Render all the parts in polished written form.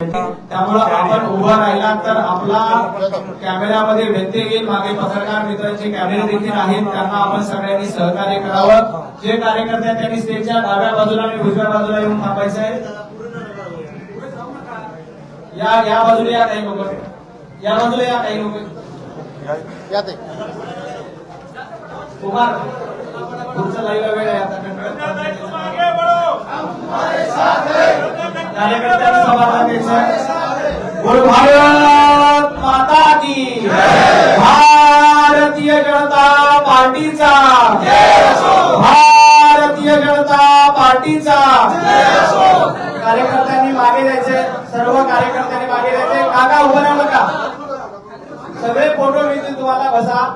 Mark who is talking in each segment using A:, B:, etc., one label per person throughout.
A: त्यामुळे आपण उभं राहिला तर आपला कॅमेऱ्यामध्ये व्यत्यय येईल। मागे पत्रकार मित्रांचे कॅमेरे देखील आहेत, त्यांना आपण सगळ्यांनी सहकार्य करावं। जे कार्यकर्ते त्यांनी स्टेजच्या डाव्या बाजूला आणि उजव्या बाजूला येऊन थांबायचं आहे। या बाजूला या काही लोक, या बाजूला या काही लोक, कुमार पुढचं लाईव्ह वेळ आहे आता। कार्यकर्त्यांना समाधान द्यायचं। बोल भारत माता की, भारतीय जनता पार्टीचा, भारतीय जनता पार्टीचा। कार्यकर्त्यांनी मागे जायचे, सर्व कार्यकर्त्यांनी मागे जायचे। काका उभं राहू नका, सगळे फोटो मिळतील तुम्हाला, बसा।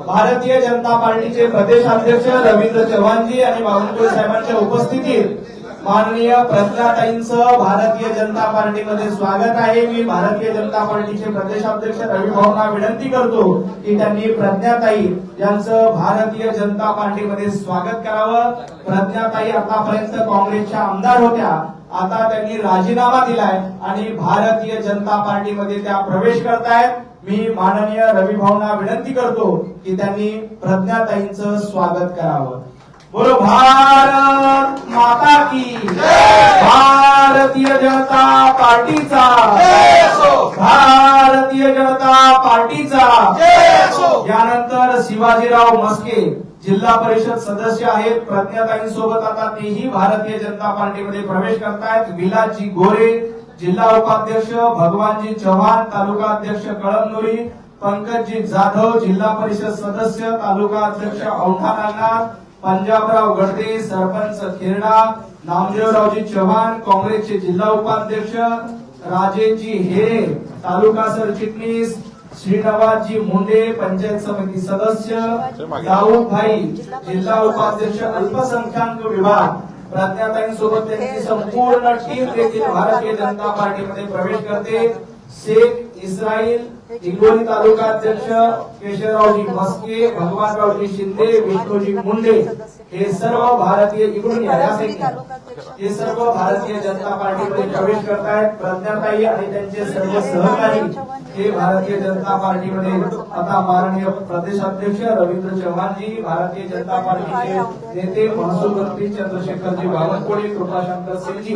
A: भारतीय जनता पार्टीचे प्रदेशाध्यक्ष रवींद्र चव्हाणजी आणि बावनकुळे साहेबांच्या उपस्थितीत माननीय प्रज्ञाताईंचं भारतीय जनता पार्टीमध्ये स्वागत आहे। मी भारतीय जनता पार्टीचे प्रदेशाध्यक्ष रवी भाऊंना विनंती करतो की त्यांनी प्रज्ञाताई यांचं भारतीय जनता पार्टीमध्ये स्वागत करावं। प्रज्ञाताई आतापर्यंत काँग्रेसच्या आमदार होत्या, आता त्यांनी राजीनामा दिलाय आणि भारतीय जनता पार्टीमध्ये त्या प्रवेश करतायत। मी माननीय रवी भाऊंना विनंती करतो की त्यांनी प्रज्ञाताईंचं स्वागत करावं। बोलो भारत माता की, भारतीय जनता पार्टीचा, भारतीय जनता पार्टीचा। यानंतर शिवाजीराव मस्के जिल्हा परिषद सदस्य आहेत, प्रज्ञाताईंसोबत आता तेही भारतीय जनता पार्टीमध्ये प्रवेश करतायत। विलासजी गोरे जिल्हा उपाध्यक्ष, भगवानजी चव्हाण तालुका अध्यक्ष कळमनुरी, पंकजजी जाधव जिल्हा परिषद सदस्य तालुका अध्यक्ष औंढा नागनाथ, पंजाबराव गडदे सरपंच खेरडा, नामदेवरावजी चव्हाण काँग्रेसचे जिल्हा उपाध्यक्ष, राजेशजी हेरे तालुका सरचिटणीस, श्रीनिवासजी मुंडे पंचायत समिती सदस्य, दाऊद भाई जिल्हा उपाध्यक्ष अल्पसंख्याक विभाग। प्रज्ञाताईंसोबत त्यांची संपूर्ण टीम देखील भारतीय जनता पार्टीमध्ये प्रवेश करते। शेख इस्राईल हिंगोली तालुका अध्यक्ष केशवरावजी मस्के, भगवानरावजी शिंदे, विष्णूजी मुंडे हे सर्व भारतीय इकडून हे सर्व भारतीय जनता पार्टीमध्ये प्रवेश करतायत। प्रज्ञाताई आणि त्यांचे सर्व सहकारी हे भारतीय जनता पार्टीमध्ये आता माननीय प्रदेशाध्यक्ष रवींद्र चव्हाणजी, भारतीय जनता पार्टीचे नेते महसूल मंत्री चंद्रशेखरजी बावनकुळे, कृपाशंकर सिंगजी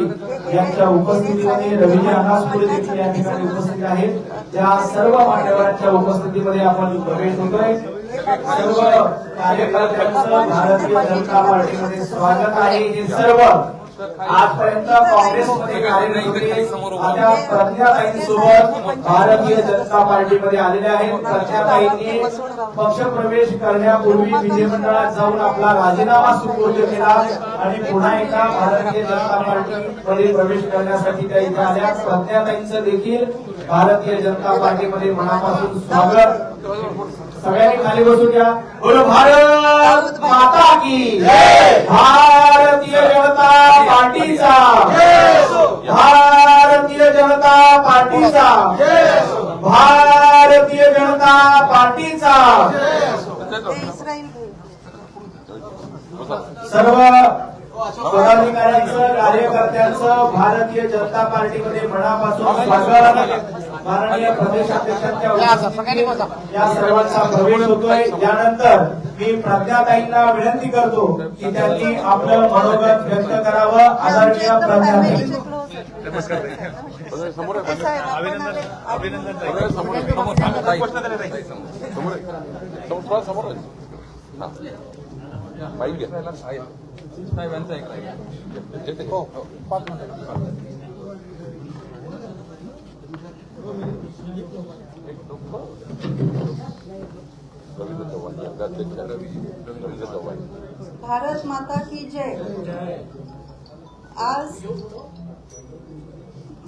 A: यांच्या उपस्थितीमध्ये रवीजी अनासपुरे देखील या ठिकाणी उपस्थित आहेत। त्या सर्व मान्यवरांच्या उपस्थितीमध्ये आपण प्रवेश होतोय। सर्व कार्यकर्त्यांचं भारतीय जनता पार्टीमध्ये स्वागत आहे। हे सर्व आजपर्यंत काँग्रेसमध्ये कार्यरत होते, आता प्रज्ञाताईंसोबत भारतीय जनता पार्टीमध्ये आलेले आहेत। प्रज्ञाताईंनी पक्षप्रवेश करण्यापूर्वी विधिमंडळात जाऊन आपला राजीनामा सुपूर्द केला आणि पुन्हा एकदा भारतीय जनता पार्टीमध्ये प्रवेश करण्यासाठी त्या इथे आल्या। प्रज्ञाताईंचं देखील भारतीय जनता पार्टीमध्ये मनापासून स्वागत। सगळ्यांनी खाली बसून घ्या। बोलो भारत माता की, भारतीय जनता पार्टीचा, भारतीय जनता पार्टीचा, भारतीय जनता पार्टीचा। सर्व पदाधिकाऱ्यांचं कार्यकर्त्यांचं भारतीय जनता पार्टीमध्ये मनापासून स्वागत। माननीय प्रदेशाध्यक्षांच्या या सर्वांचा प्रवेश होतोय। यानंतर मी प्रज्ञाताईंना विनंती करतो की त्यांनी आपलं मनोगत व्यक्त करावं। आदरणीय प्रज्ञाताई
B: भारत माता की जय। आज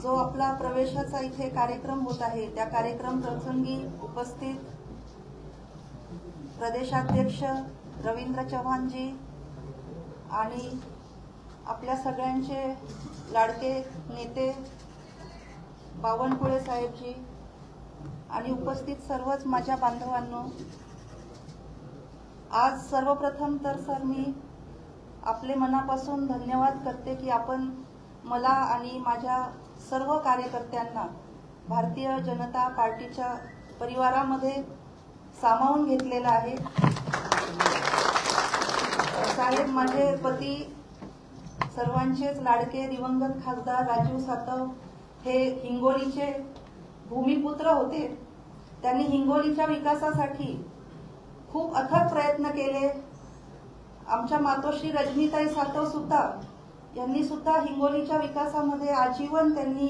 B: जो आपला प्रवेशाचा इथे कार्यक्रम होत आहे, त्या कार्यक्रम प्रसंगी उपस्थित प्रदेशाध्यक्ष रवींद्र चव्हाणजी आणि आपल्या सगळ्यांचे लाडके नेते बावनकुळे साहेबजी आणि उपस्थित सर्वच माझ्या बांधवांनो, आज सर्वप्रथम तर सर मी आपले मनापासून धन्यवाद करते की आपण मला आणि माझ्या सर्व कार्यकर्त्यांना भारतीय जनता पार्टीच्या परिवारामध्ये सामावून घेतलेला आहे. साहेब, माझे पती सर्वांचेच लाडके दिवंगत खासदार राजू सातव हे हिंगोलीचे भूमिपुत्र होते. त्यांनी हिंगोलीच्या विकासासाठी खूप अथक प्रयत्न केले. आमच्या मातोश्री रजनीताई सातव सुद्धा यांनी सुद्धा हिंगोलीच्या विकासामध्ये आजीवन त्यांनी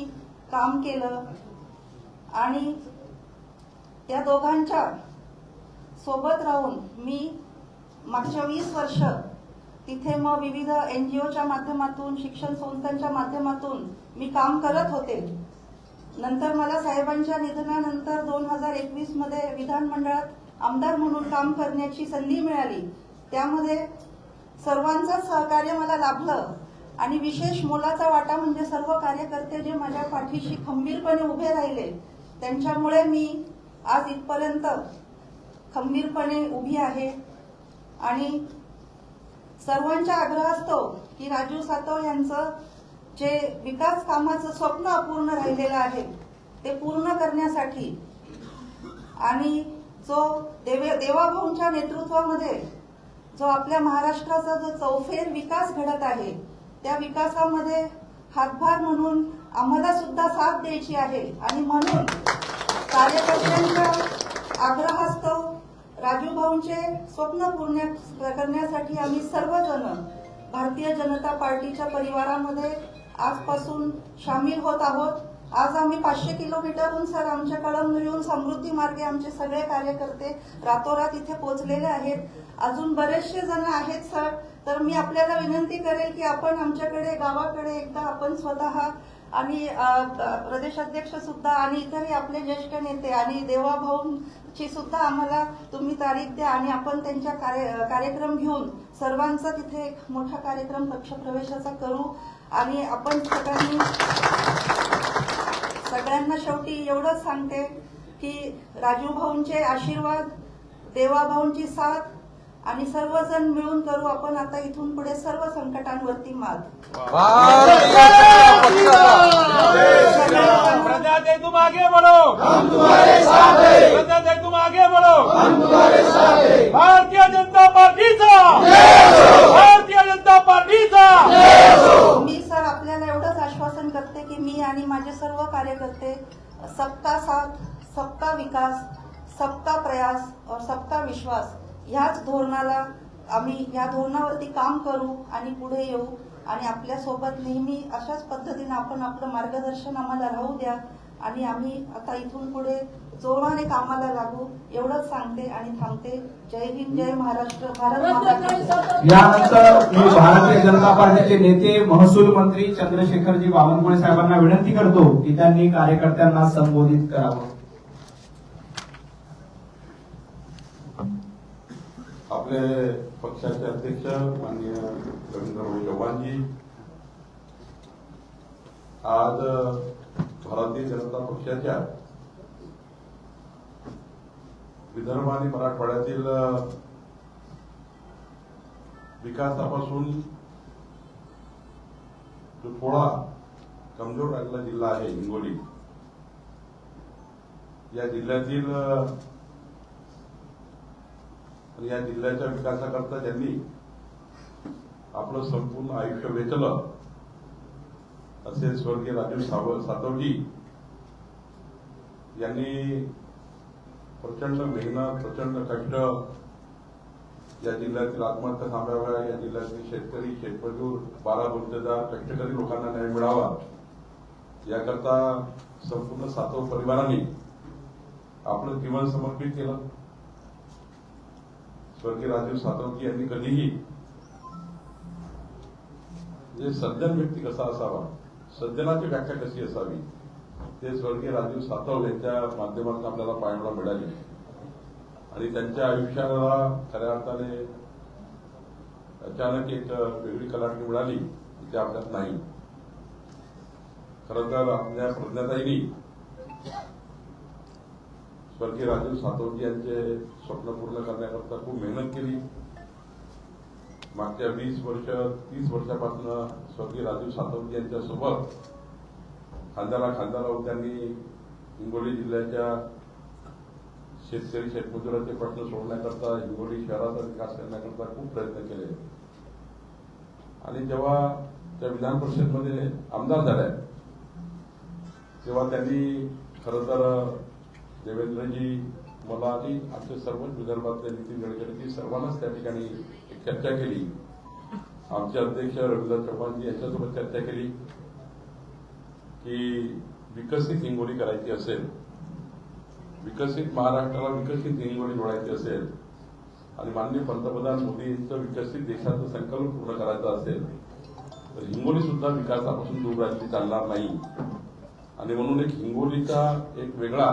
B: काम केलं आणि त्या दोघांच्या सोबत राहून मी मागच्या 20 वर्ष तिथे मग विविध NGOच्या माध्यमातून, शिक्षण संस्थांच्या माध्यमातून मी काम करत होते. नंतर मला साहेबांच्या निधनानंतर 2021 मध्ये विधानमंडळात आमदार म्हणून काम करण्याची संधी मिळाली. त्यामध्ये सर्वांचं सहकार्य मला लाभलं आणि विशेष मोलाचा वाटा म्हणजे सर्व कार्यकर्ते जे माझ्या पाठीशी खंबीरपणे उभे राहिले, त्यांच्यामुळे मी आज इथपर्यंत खंबीरपणे उभी आहे. आणि सर्वांच्या आग्रहास्तव की राजू सातव यांचं जे विकास कामाचं स्वप्न अपूर्ण राहिलेलं आहे ते पूर्ण करण्यासाठी आणि जो देवाभाऊंच्या नेतृत्वामध्ये जो आपल्या महाराष्ट्राचा जो चौफेर विकास घडत आहे त्या विकासामध्ये हातभार म्हणून आम्हाला सुद्धा साथ द्यायची आहे. आणि म्हणून कार्यकर्त्यांच्या आग्रहास्तव राजूभाऊंचे स्वप्न पूर्ण करण्यासाठी आम्ही सर्वजण भारतीय जनता पार्टीच्या परिवारामध्ये आजपासून सामील होत आहोत. आज आम्ही 500 किलोमीटरहून सर आमच्या कळमनुरीहून समृद्धी मार्गे आमचे सगळे कार्यकर्ते रातोरात इथे पोहोचलेले आहेत. अजून बरेचसे जण आहेत सर. तर मी आपल्याला विनंती करेल की आपण आमच्याकडे गावाकडे एकदा आपण स्वतः आणि प्रदेशाध्यक्ष सुद्धा आणि इतरही आपले ज्येष्ठ नेते आणि देवाभाऊंची सुद्धा आम्हाला तुम्ही तारीख द्या आणि आपण त्यांच्या कार्यक्रम घेऊन सर्वांचा तिथे एक मोठा कार्यक्रम पक्षप्रवेशाचा करू. आणि आपण सगळ्यांना शेवटी एवढंच सांगते की राजूभाऊंचे आशीर्वाद, देवाभाऊंची साथ आणि सर्वजण मिळून करू आपण आता इथून पुढे सर्व संकटांवरती मात.
C: तुम आगे बढ़ो, हम तुम्हारे साथ हैं. तुम आगे बढ़ो, हम तुम्हारे साथ हैं. भारतीय जनता पार्टीचा, भारतीय जनता पार्टीचा.
B: मी सर आपल्याला एवढंच आश्वासन करते की मी आणि माझे सर्व कार्यकर्ते सबका साथ, सबका विकास, सबका प्रयास और सबका विश्वास ह्याच धोरणाला आम्ही या धोरणावरती काम करू आणि पुढे येऊ. आणि आपल्या सोबत नेहमी अशाच पद्धतीने आपण आपलं मार्गदर्शन आम्हाला राहू द्या आणि आम्ही आता इथून पुढे जोराने कामाला लागू एवढंच सांगते आणि थांबते. जय हिंद, जय महाराष्ट्र, भारत माता.
A: यानंतर मी भारतीय जनता पार्टीचे नेते महसूल मंत्री चंद्रशेखरजी बावनकुळे साहेबांना विनंती करतो की त्यांनी कार्यकर्त्यांना संबोधित करावं.
D: आपले पक्षाचे अध्यक्ष माननीय रवींद्रभाई चव्हाणजी आज भारतीय जनता पक्षाच्या विदर्भ आणि मराठवाड्यातील विकासापासून जो थोडा कमजोर राहिलेला जिल्हा आहे हिंगोली, या जिल्ह्यातील या जिल्ह्याच्या विकासाकरता ज्यांनी आपलं संपूर्ण आयुष्य वेचलं असे स्वर्गीय राजू सातवजी यांनी प्रचंड मेहनत, प्रचंड कष्ट या जिल्ह्यातील आत्महत्या थांबाव्या, या जिल्ह्यातील शेतकरी, शेतमजूर, बाराबुद्देदार, कष्टकरी लोकांना न्याय मिळावा याकरता संपूर्ण सातव परिवारांनी आपलं जीवन समर्पित केलं. स्वर्गीय राजू सातवजी यांनी कधीही सज्जन व्यक्ती कसा असावा, सज्जनाची व्याख्या कशी असावी ते स्वर्गीय राजू सातव यांच्या माध्यमातून आपल्याला पाहायला मिळाले. आणि त्यांच्या आयुष्याला खऱ्या अर्थाने अचानक एक वेगळी कलाटणी मिळाली ते आपल्यात नाही. खरं तर आपल्या प्रज्ञाताईंनी स्वर्गीय राजू सातवजी यांचे स्वप्न पूर्ण करण्याकरता खूप मेहनत केली. मागच्या 20 वर्ष 30 वर्षापासून स्वर्गीय राजू सातवजी यांच्या सोबत खांद्याला खांदा लावून त्यांनी हिंगोली जिल्ह्याच्या शेतकरी शेतमजुरांचे प्रश्न सोडण्याकरता, हिंगोली शहराचा विकास करण्याकरता खूप प्रयत्न केले. आणि जेव्हा त्या विधान परिषदमध्ये आमदार झाल्या तेव्हा त्यांनी खरं तर देवेंद्रजी, मला आणि आमचे सर्वच विदर्भातले नितीन गडकरी सर्वांनाच त्या ठिकाणी एक चर्चा केली. आमचे अध्यक्ष रवींद्र चव्हाणजी यांच्यासोबत चर्चा केली की विकसित हिंगोली करायची असेल, विकसित महाराष्ट्राला विकसित हिंगोली जोडायची असेल आणि माननीय पंतप्रधान मोदींचं विकसित देशाचं संकल्प पूर्ण करायचा असेल तर हिंगोली सुद्धा विकासापासून दूर राहिली चालणार नाही. आणि म्हणून एक हिंगोलीचा एक वेगळा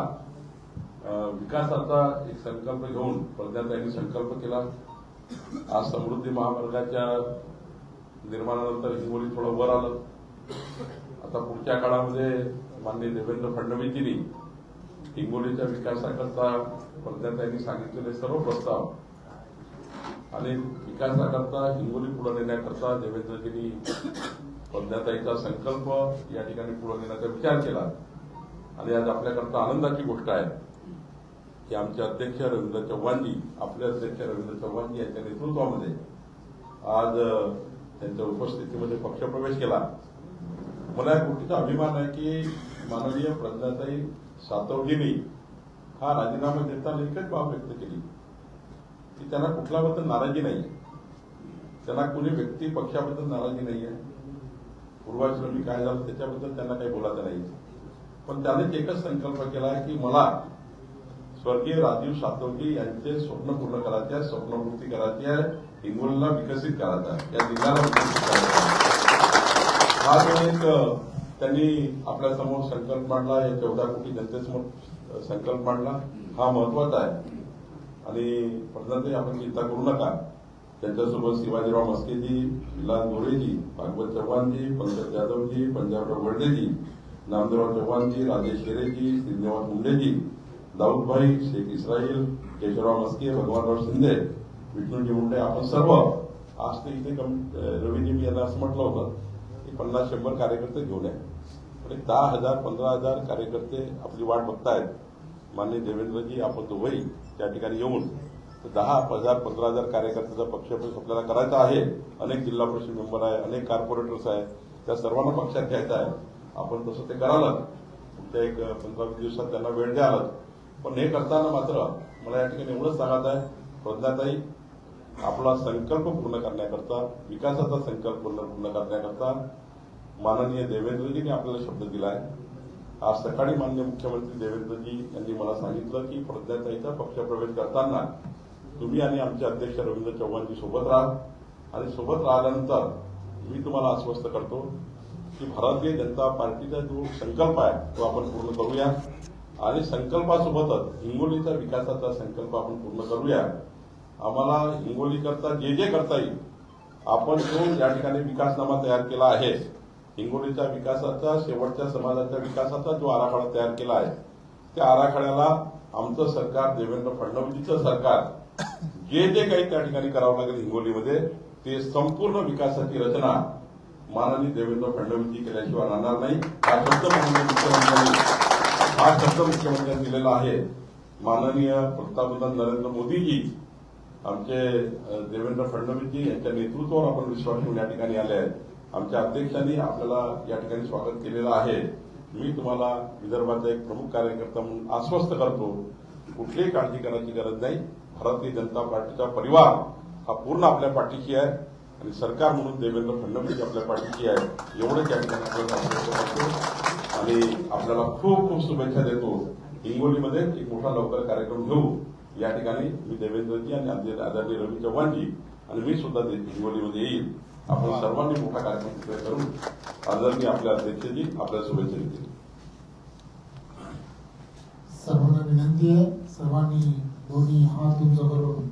D: विकासाचा एक संकल्प घेऊन प्रज्ञाताईंनी संकल्प केला. आज समृद्धी महामार्गाच्या निर्माणानंतर हिंगोली थोडं वर आलं. आता पुढच्या काळामध्ये माननीय देवेंद्र फडणवीसजींनी हिंगोलीच्या विकासाकरता प्रज्ञाताईंनी सांगितलेले सर्व प्रस्ताव आणि विकासाकरता हिंगोली पुढे नेण्याकरता देवेंद्रजींनी प्रज्ञाताईचा संकल्प या ठिकाणी पुढे नेण्याचा विचार केला. आणि आज आपल्याकरता आनंदाची गोष्ट आहे की आमचे अध्यक्ष रवींद्र चव्हाणजी, आपले अध्यक्ष रवींद्र चव्हाणजी यांच्या नेतृत्वामध्ये आज त्यांच्या उपस्थितीमध्ये पक्षप्रवेश केला. मला या गोष्टीचा अभिमान आहे की माननीय प्रज्ञाताई सातवजींनी हा राजीनामा देताना एकच बाब व्यक्त केली की त्यांना कुठल्याबद्दल नाराजी नाही, त्यांना कुणी व्यक्ती पक्षाबद्दल नाराजी नाही आहे, पूर्वाश्रमी काय झालं त्याच्याबद्दल त्यांना काही बोलायचं नाही. पण त्याने एकच संकल्प केला आहे की मला स्वर्गीय राजीव सातवजी यांचे स्वप्न पूर्ण करायचे आहे, स्वप्नपूर्ती करायची आहे, हिंगोलीला विकसित करायचा आहे, या जिल्ह्याला विकसित करायचा आहे. हा जो एक त्यांनी आपल्या समोर संकल्प मांडला, या 14 कोटी जनतेसमोर संकल्प मांडला, हा महत्वाचा आहे. आणि प्रधानमंत्री आपण चिंता करू नका, त्यांच्यासोबत शिवाजीराव मस्केजी, विलास गोरेजी, भागवत चव्हाणजी, पंकज जाधवजी, पंजाबराव वर्डेजी, नामदेवराव चव्हाणजी, राजेश शेरेजी, श्रीनिवास मुंडेजी, दाऊदभाई, शेख इस्राईल, केशवराव मस्के, भगवानराव शिंदे, विष्णूजी मुंडे, आपण सर्व आज ते इथे रवीजी मी यांना असं म्हटलं होतं की 50-100 कार्यकर्ते घेऊन आहे. पण 10,000 15,000 कार्यकर्ते आपली वाट बघतायत. माननीय देवेंद्रजी, आपण दोघंही त्या ठिकाणी येऊन 10,000 15,000 कार्यकर्त्याचा पक्षप्रवेश आपल्याला करायचा आहे. अनेक जिल्हा परिषद मेंबर आहे, अनेक कॉर्पोरेटर्स आहे, त्या सर्वांना पक्षात घ्यायचं आहे. आपण तसं ते करालच, पुढच्या एक 15-20 दिवसात त्यांना वेळ द्याल. पण हे करताना मात्र मला या ठिकाणी एवढंच सांगत आहे, प्रज्ञाताई, आपला संकल्प पूर्ण करण्याकरता, विकासाचा संकल्प पूर्ण करण्याकरता माननीय देवेंद्रजींनी आपल्याला शब्द दिलाय. आज सकाळी माननीय मुख्यमंत्री देवेंद्रजी यांनी मला सांगितलं की प्रज्ञाताईचा पक्षप्रवेश करताना तुम्ही आणि आमचे अध्यक्ष रवींद्र चव्हाणजी सोबत राहा. आणि सोबत राहिल्यानंतर मी तुम्हाला आश्वस्त करतो की भारतीय जनता पार्टीचा जो संकल्प आहे तो आपण पूर्ण करूया. आणि संकल्पासोबतच हिंगोलीचा विकासाचा संकल्प आपण पूर्ण करूया. आम्हाला हिंगोलीकरता जे जे करता येईल, आपण जो या ठिकाणी विकासनामा तयार केला आहे, हिंगोलीच्या विकासाचा, शेवटच्या समाजाच्या विकासाचा जो आराखडा तयार केला आहे, त्या आराखड्याला आमचं सरकार, देवेंद्र फडणवीसचं सरकार, जे जे काही त्या ठिकाणी करावं लागेल हिंगोलीमध्ये, ते संपूर्ण विकासाची रचना माननीय देवेंद्र फडणवीसजी केल्याशिवाय राहणार नाही. हा शब्द मुख्यमंत्र्यांनी दिलेला आहे. माननीय पंतप्रधान नरेंद्र मोदीजी, आमचे देवेंद्र फडणवीसजी यांच्या नेतृत्वावर आपण विश्वास ठेवून या ठिकाणी आले आहेत. आमच्या अध्यक्षांनी आपल्याला या ठिकाणी स्वागत केलेलं आहे. मी तुम्हाला विदर्भाचा एक प्रमुख कार्यकर्ता म्हणून आश्वस्त करतो, कुठलीही काळजी करण्याची गरज नाही. भारतीय जनता पार्टीचा परिवार हा पूर्ण आपल्या पाठीशी आहे आणि सरकार म्हणून देवेंद्र फडणवीस आपल्या पाठीशी आहे. एवढंच या ठिकाणी आपल्याला आश्वस्त करतो आणि आपल्याला खूप खूप शुभेच्छा देतो. हिंगोलीमध्ये एक मोठा लवकर कार्यक्रम घेऊ. या ठिकाणी मी देवेंद्रजी आणि आदरणीय रवी चव्हाणजी आणि मी सुद्धा हिंगोलीमध्ये येईल. आपण सर्वांनी मोठा कार्यक्रम करू. आदरणीय आपल्या अध्यक्षजी आपल्या शुभेच्छा देतील.
E: सर्वांना विनंती आहे, सर्वांनी दोन्ही हात उंच करून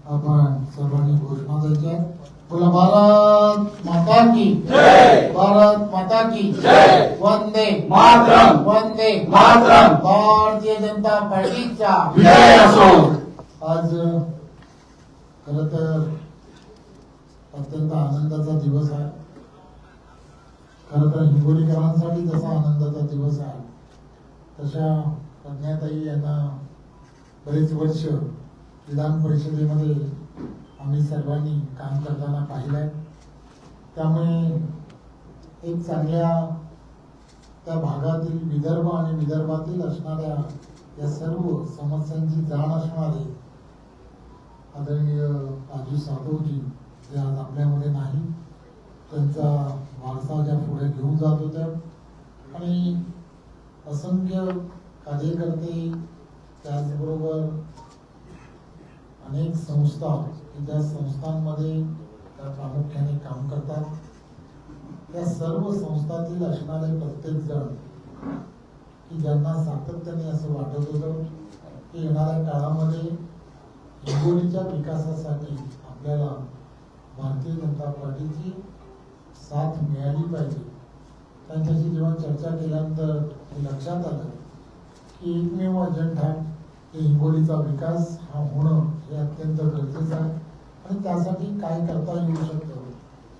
E: आपण सर्वांनी घोषणा द्यायच्या. बोला भारत माता की जय, भारत माता की जय, वंदे मातरम, वंदे मातरम, भारतीय जनता पार्टीचा विजय असो. आज खरं तर अत्यंत आनंदाचा दिवस आहे. खरं तर हिंगोलीकरांसाठी जसा आनंदाचा दिवस आहे तशा प्रज्ञाताई यांना बरेच वर्ष विधान परिषदेमध्ये आम्ही सर्वांनी काम करताना पाहिलंय. त्यामुळे एक चांगल्या त्या भागातील विदर्भ आणि विदर्भातील असणाऱ्या या सर्व समस्यांची जाण असणारे आदरणीय राजू सातवजी जे आज आपल्यामध्ये नाही, त्यांचा वारसा ज्या पुढे घेऊन जात होत्या आणि असंख्य कार्यकर्ते त्याचबरोबर अनेक संस्था की ज्या संस्थांमध्ये त्या प्रामुख्याने काम करतात, त्या सर्व संस्थातील असणारे प्रत्येक जण की ज्यांना सातत्याने असं वाटत होतं की येणाऱ्या काळामध्ये हिंगोलीच्या विकासासाठी आपल्याला भारतीय जनता पार्टीची साथ मिळाली पाहिजे. त्यांच्याशी जेव्हा चर्चा केल्यानंतर हे लक्षात आलं की एकमेव अजेंडा की हिंगोलीचा विकास हा होणं हे अत्यंत गरजेचं आहे आणि त्यासाठी काय करता येऊ शकतं.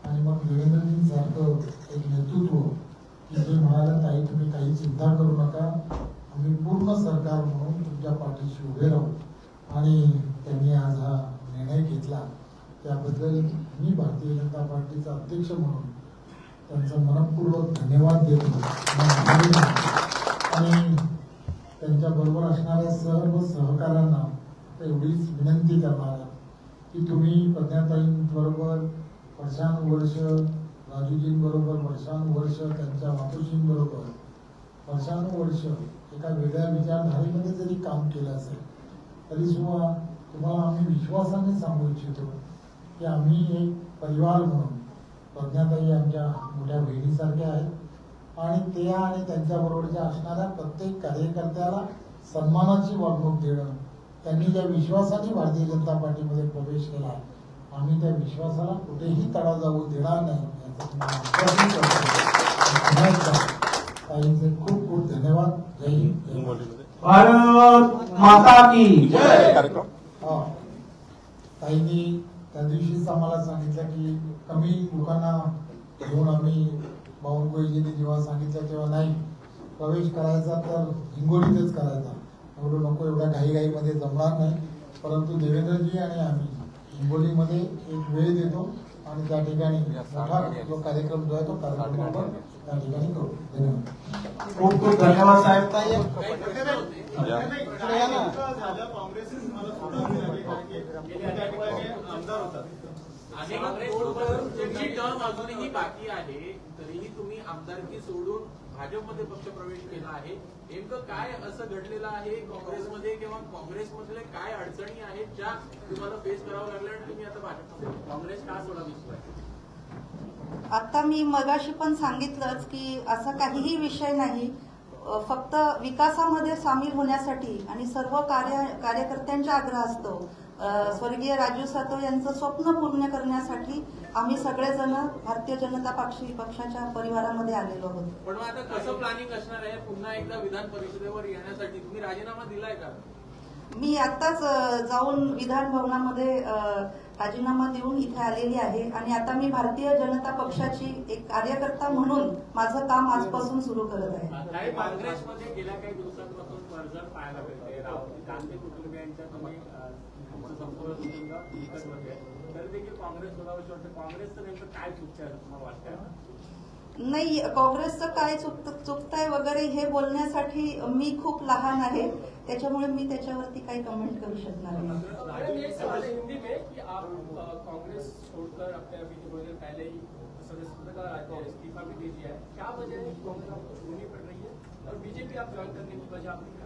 E: आणि मग देवेंद्रजींसारखं एक नेतृत्व की जे म्हणाले ताई तुम्ही काही चिंता करू नका, आम्ही पूर्ण सरकार म्हणून तुमच्या पाठीशी उभे राहू, आणि त्यांनी आज हा निर्णय घेतला त्याबद्दल मी भारतीय जनता पार्टीचा अध्यक्ष म्हणून त्यांचा मनपूर्वक धन्यवाद देतो. आणि त्यांच्याबरोबर असणाऱ्या सर्व सहकाऱ्यांना एवढीच विनंती करणार आहे की तुम्ही प्रज्ञाताईंबरोबर वर्षानुवर्ष, राजूजींबरोबर वर्षानुवर्ष, त्यांच्या मातोश्रींबरोबर वर्षानुवर्ष एका वेगळ्या विचारधारेमध्ये जरी काम केलं असेल तरी सुद्धा तुम्हाला आम्ही विश्वासाने सांगू इच्छितो की आम्ही एक परिवार म्हणून, प्रज्ञाताई आमच्या मोठ्या बहिणीसारख्या आहेत आणि त्या आणि त्यांच्याबरोबरच्या असणाऱ्या प्रत्येक कार्यकर्त्याला सन्मानाची वागणूक देणं, त्यांनी ज्या विश्वासाने भारतीय जनता पार्टीमध्ये प्रवेश केला आम्ही त्या विश्वासाला कुठेही तडा जाऊ देणार नाही याचा तुम्हाला आश्वासन करतो. ताईंचे खूप खूप धन्यवाद. जय हिंद, जय महाराष्ट्र.
A: भारत माता की
E: हा, ताईंनी त्या दिवशीच आम्हाला सांगितलं की कमी लोकांना घेऊन आम्ही बावनकुळेजींनी जेव्हा सांगितलं तेव्हा नाही, प्रवेश करायचा तर हिंगोलीतच करायचा, एवढं नको, एवढ्या घाईघाईमध्ये जमणार नाही, परंतु देवेंद्रजी आणि आम्ही हिंगोलीमध्ये एक वेळ देतो आणि त्या ठिकाणी मोठा जो कार्यक्रम जो आहे तो कार्यक्रम आपण त्या ठिकाणी करू. धन्यवाद.
A: खूप खूप धन्यवाद साहेब.
F: तुमची टर्म अजूनही बाकी आहे, तरीही तुम्ही आमदारकी सोडून भाजपमध्ये पक्ष प्रवेश केला आहे. नेमकं काय असं घडलेलं आहे काँग्रेसमध्ये किंवा काँग्रेसमधले काय अडचणी आहेत ज्या तुम्हाला फेस करावं लागल्या आणि तुम्ही आता भाजपमध्ये काँग्रेस का सोडावी?
B: आता मी मगाशी पण सांगितलंच की असा काहीही विषय नाही, फक्त विकासामध्ये सामील होण्यासाठी आणि सर्व कार्यकर्त्यांच्या आग्रहास्तव स्वर्गीय राजू सातव यांचं स्वप्न पूर्ण करण्यासाठी आम्ही सगळेजण भारतीय जनता पक्षाच्या परिवारामध्ये आलेलो आहोत.
F: पण मग आता कसं प्लॅनिंग असणार आहे पुन्हा एकदा विधान परिषदेवर येण्यासाठी? तुम्ही राजीनामा दिलाय का?
B: मी आत्ताच जाऊन विधान भवनामध्ये राजीनामा देऊन इथे आलेली आहे आणि आता मी भारतीय जनता पक्षाची एक कार्यकर्ता म्हणून माझं काम आजपासून सुरू करत आहे.
F: काही काँग्रेसमध्ये गेल्या काही दिवसांपासून पडझड पाहायला मिळते. गांधी कुटुंबियांच्या तुम्ही संपूर्ण कुटुंब निकटमध्ये तरी देखील काँग्रेस सोडावंशी वाटतं. काँग्रेसचं नेमकं काय चुकतंय असं तुम्हाला वाटतंय?
B: नाही, काँग्रेसचं काय चुकतंय वगैरे हे बोलण्यासाठी मी खूप लहान आहे, त्याच्यामुळे मी त्याच्यावरती काही कमेंट करू शकणार नाही.
G: हिंदी में कि आप कांग्रेस छोड़कर अपने अभी थोड़ी देर पहले ही सदस्यता का इस्तीफा भी दे दिया है, क्या वजह है कि कांग्रेस आपको छोड़नी पड़ रही है और बीजेपी आप ज्वाइन करने की वजह आपकी क्या?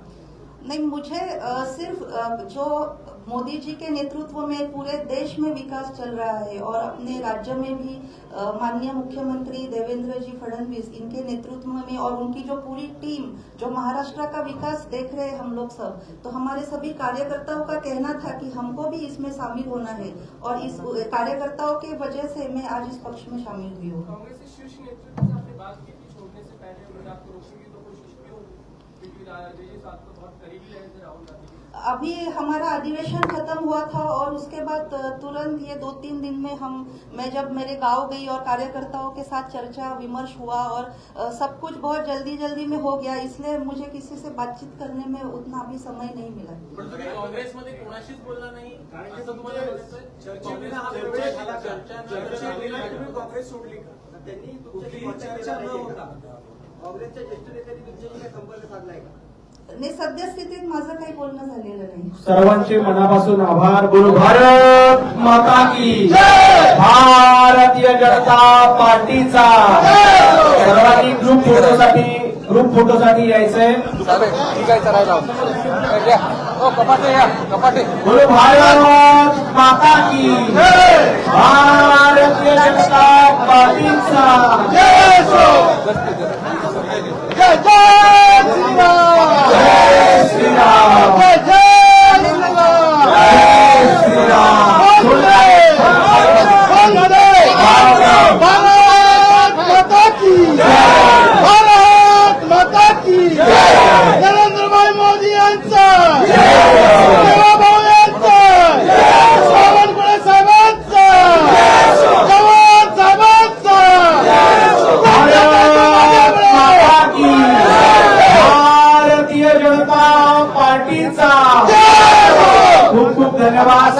B: नहीं, मुझे सिर्फ जो मोदी जी के नेतृत्व में पूरे देश में विकास चल रहा है और अपने राज्य में भी माननीय मुख्यमंत्री देवेंद्र जी फडणवीस इनके नेतृत्व में और उनकी जो पूरी टीम जो महाराष्ट्र का विकास देख रहे हैं हम लोग सब, तो हमारे सभी कार्यकर्ताओं का कहना था कि हमको भी इसमें शामिल होना है और इस कार्यकर्ताओं के वजह से मैं आज इस पक्ष में शामिल हुई हूँ.
G: कांग्रेस के शीर्ष नेतृत्व से आपने बात की थी छोड़ने से पहले, अगर आपको रोकेंगे तो कोशिश क्यों? जी साहब को बहुत करीबी रहे थे राहुल गांधी जी।
B: अभी हमारा अधिवेशन खत्म हुआ था और उसके बाद तुरंत ये 2-3 दिन में मैं जब मेरे गांव गई और कार्यकर्ताओं के साथ चर्चा विमर्श हुआ और सब कुछ बहुत जल्दी में हो गया, इसलिए मुझे किसी से बातचीत करने में उतना अभी समय नहीं मिला।
F: पण तुम्ही काँग्रेसमध्ये कोणाशीच बोलला नाही असं तुम्हाला म्हणायचंय?
H: काँग्रेस सोडली का? त्यांनी तुमच्याशी चर्चा न होता काँग्रेसच्या ज्येष्ठ नेत्यांनी तुमच्याशी काय संपर्क साधलाय का?
B: नाही, सद्यस्थितीत माझं काही बोलणं झालेलं नाही।
A: सर्वांचे मनापासून आभार। बोलो भारत माता की जय। भारतीय जनता पार्टीचा सर्वांनी ग्रुप फोटोसाठी यायचंय। बोलो भारत माता की जय। भारतीय जनता पार्टीचा जय श्रीराम।
E: नरेंद्रभाई मोदी यांचा सेवाभाऊ यांचा बावनकुळे साहेबांचा जवान साहेबांचा
A: भारतीय जनता पार्टीचा खूप खूप धन्यवाद।